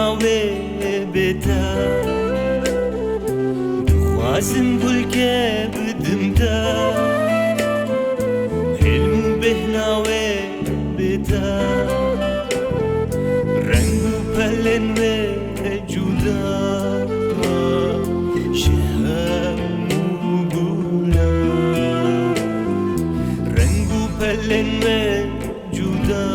ناوێ بێتە دخوازم بولکێ بدمتە حلم و بهناوێ بێتە ڕەنگ و پەلێن وێ جودا شەم و گولە ڕەنگ و پەلێن وێ جودا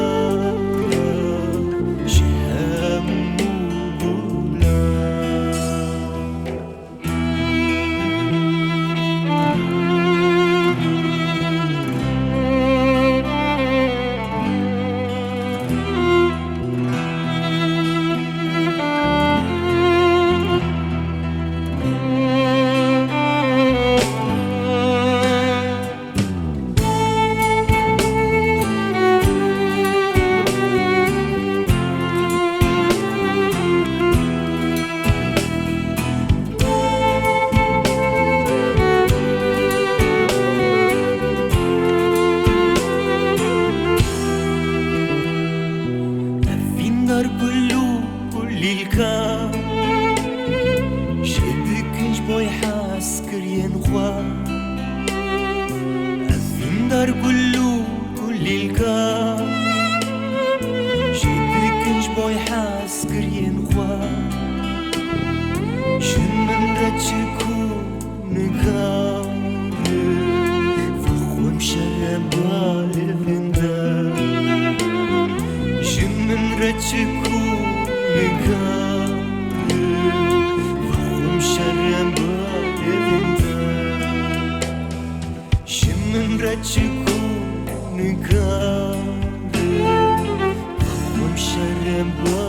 ليلكا شدكنج بوي حاس كريان خوا أفين دار قلو كل ليلكا شدكنج بوي حاس كريان خوا شمن رتشكو نكا فخوم شربا لفندا شمن رتشكو فخم شربا لفندا شمن رتشكو نكا فخم شربا